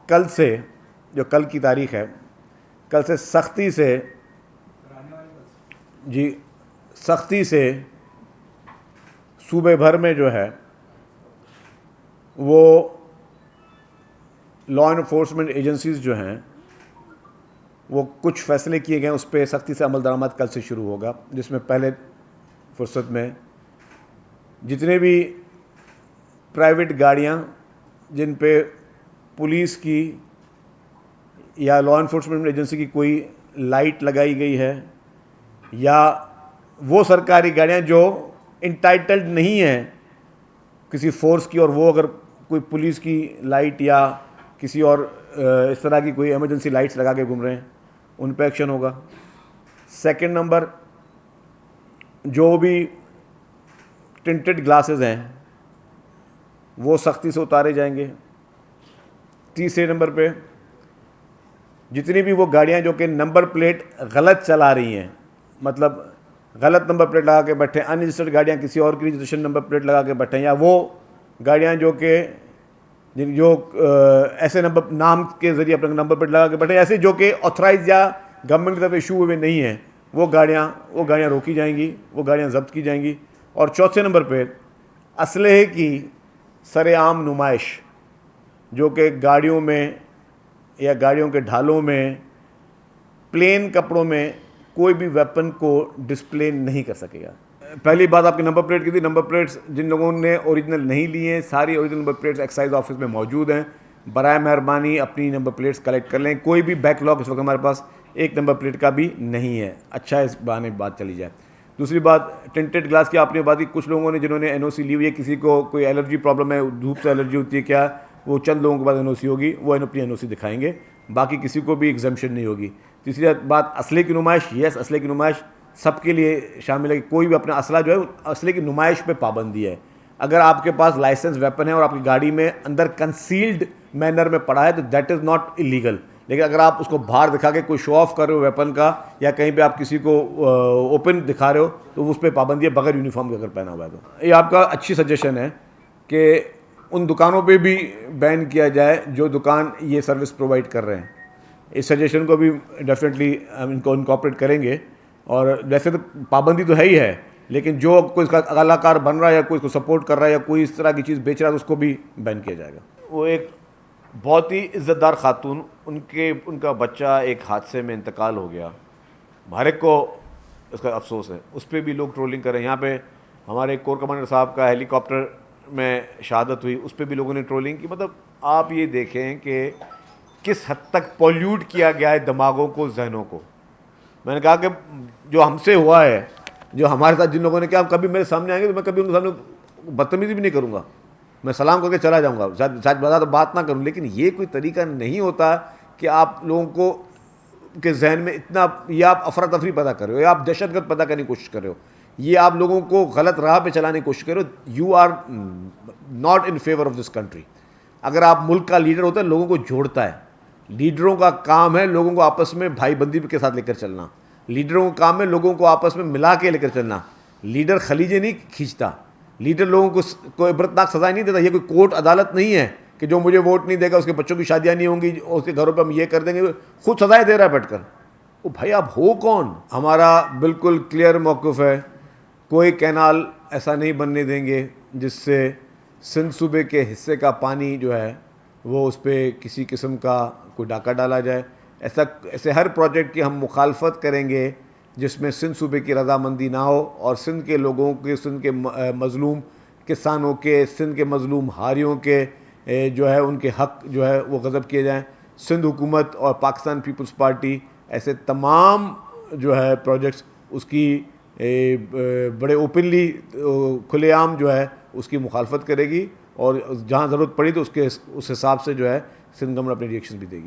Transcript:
कल से, जो कल की तारीख है, कल से सख्ती से जी सख्ती से सूबे भर में जो है वो लॉ एनफोर्समेंट एजेंसीज़ जो हैं वो कुछ फ़ैसले किए गए, उस पर सख्ती से अमल दरामद कल से शुरू होगा, जिसमें पहले फुर्सत में जितने भी प्राइवेट गाड़ियां जिन पे पुलिस की या लॉ एनफोर्समेंट एजेंसी की कोई लाइट लगाई गई है, या वो सरकारी गाड़ियां जो इंटाइटल्ड नहीं हैं किसी फोर्स की, और वो अगर कोई पुलिस की लाइट या किसी और इस तरह की कोई इमरजेंसी लाइट्स लगा के घूम रहे हैं, उन पे एक्शन होगा। सेकंड नंबर, जो भी टिंटेड ग्लासेस हैं वो सख्ती से उतारे जाएंगे। तीसरे नंबर पे जितनी भी वो गाड़ियां जो कि नंबर प्लेट गलत चला रही हैं, मतलब गलत नंबर प्लेट लगा के बैठे, अनरजिस्टर्ड गाड़ियां किसी और की रजिस्ट्रेशन नंबर प्लेट लगा के बैठे, या वो गाड़ियां जो कि ऐसे नंबर नाम के ज़रिए अपने नंबर प्लेट लगा के बैठे, ऐसे जो कि ऑथराइज या गवर्नमेंट की तरफ इशू हुए नहीं हैं, वो गाड़ियाँ रोकी जाएंगी, वो गाड़ियाँ जब्त की जाएंगी। और चौथे नंबर पे असलहे की सरेआम नुमाइश, जो कि गाड़ियों में या गाड़ियों के ढालों में प्लेन कपड़ों में कोई भी वेपन को डिस्प्ले नहीं कर सकेगा। पहली बात आपकी नंबर प्लेट की थी। नंबर प्लेट्स जिन लोगों ने ओरिजिनल नहीं लिए हैं, सारी original number plates excise office में मौजूद हैं। बराए मेहरबानी अपनी नंबर प्लेट्स कलेक्ट कर लें। कोई भी बैकलॉग इस वक्त हमारे पास एक नंबर प्लेट का भी नहीं है। अच्छा, इस बहाने बात चली जाए। दूसरी बात, टिंटेड ग्लास की आपने बात की। कुछ लोगों ने जिन्होंने एनओसी ली हुई है, किसी को कोई एलर्जी प्रॉब्लम है, धूप से एलर्जी होती है क्या, वो चंद लोगों के पास एनओसी होगी, वो अपनी एनओसी दिखाएंगे, बाकी किसी को भी एग्जम्पशन नहीं होगी। तीसरी बात, असले की नुमाइश। यस, असले की नुमाइश सबके लिए शामिल है। कोई भी अपना असला जो है, असले की नुमाइश पे पाबंदी है। अगर आपके पास लाइसेंस वेपन है और आपकी गाड़ी में अंदर कंसील्ड मैनर में पड़ा है तो दैट इज़ नॉट इलीगल। लेकिन अगर आप उसको बाहर दिखा के कोई शो ऑफ कर रहे हो वेपन का, या कहीं पे आप किसी को ओपन दिखा रहे हो, तो उस पर पाबंदी है, बगैर यूनिफॉर्म के अगर पहना हुआ है तो। ये आपका अच्छी सजेशन है कि उन दुकानों पे भी बैन किया जाए जो दुकान ये सर्विस प्रोवाइड कर रहे हैं। इस सजेशन को भी डेफिनेटली हम इनको इनकॉर्पोरेट करेंगे। और वैसे तो पाबंदी तो है ही है, लेकिन जो कोई इसका कलाकार बन रहा है या कोई इसको सपोर्ट कर रहा है या कोई इस तरह की चीज़ बेच रहा है तो उसको भी बैन किया जाएगा। वो एक बहुत ही इज़्ज़तदार खातून, उनका बच्चा एक हादसे में इंतकाल हो गया। हर एक को उसका अफसोस है। उस पर भी लोग ट्रोलिंग कर रहे हैं। यहाँ पे हमारे कोर कमांडर साहब का हेलीकॉप्टर में शहादत हुई, उस पर भी लोगों ने ट्रोलिंग की। मतलब आप ये देखें कि किस हद तक पॉल्यूट किया गया है दिमागों को, जहनों को। मैंने कहा कि जो हमसे हुआ है, जो हमारे साथ जिन लोगों ने किया, कभी मेरे सामने आएंगे तो मैं कभी उनके सामने बदतमीजी भी नहीं करूँगा, मैं सलाम करके चला जाऊँगा, शायद ज़्यादा तो बात ना करूँ। लेकिन ये कोई तरीका नहीं होता कि आप लोगों को के जहन में इतना, ये आप अफरा तफरी पैदा कर रहे हो, या आप दहशतगर्द पैदा करने की कोशिश कर रहे हो, ये आप लोगों को गलत राह पे चलाने की कोशिश कर रहे हो। You are not in favour of this country. अगर आप मुल्क का लीडर होता है, लोगों को जोड़ता है। लीडरों का काम है लोगों को आपस में भाईबंदी के साथ लेकर चलना। लीडरों का काम है लोगों को आपस में मिला के लेकर चलना। लीडर खलीजे नहीं खींचता। लीडर लोगों को कोई इबरतनाक सज़ाएं नहीं देता। ये कोई कोर्ट अदालत नहीं है कि जो मुझे वोट नहीं देगा उसके बच्चों की शादियां नहीं होंगी, उसके घरों पे हम ये कर देंगे। खुद सज़ाएं दे रहा है बैठकर। ओ भाई, आप हो कौन? हमारा बिल्कुल क्लियर मौक़िफ़ है, कोई कैनाल ऐसा नहीं बनने देंगे जिससे सिंध सूबे के हिस्से का पानी जो है वो उस पर किसी किस्म का कोई डाका डाला जाए। ऐसे हर प्रोजेक्ट की हम मुखालफत करेंगे जिसमें सिंध सूबे की रजामंदी ना हो, और सिंध के लोगों के, सिंध के मज़लूम किसानों के, सिंध के मज़लूम हारियों के जो है उनके हक़ जो है वो गज़ब किए जाएँ। सिंध हुकूमत और पाकिस्तान पीपल्स पार्टी ऐसे तमाम जो है प्रोजेक्ट्स उसकी बड़े ओपनली खुलेआम जो है उसकी मुखालफत करेगी, और जहाँ ज़रूरत पड़ी तो उस हिसाब से जो है सिंध गवर्नमेंट अपने रिएक्शन भी देगी।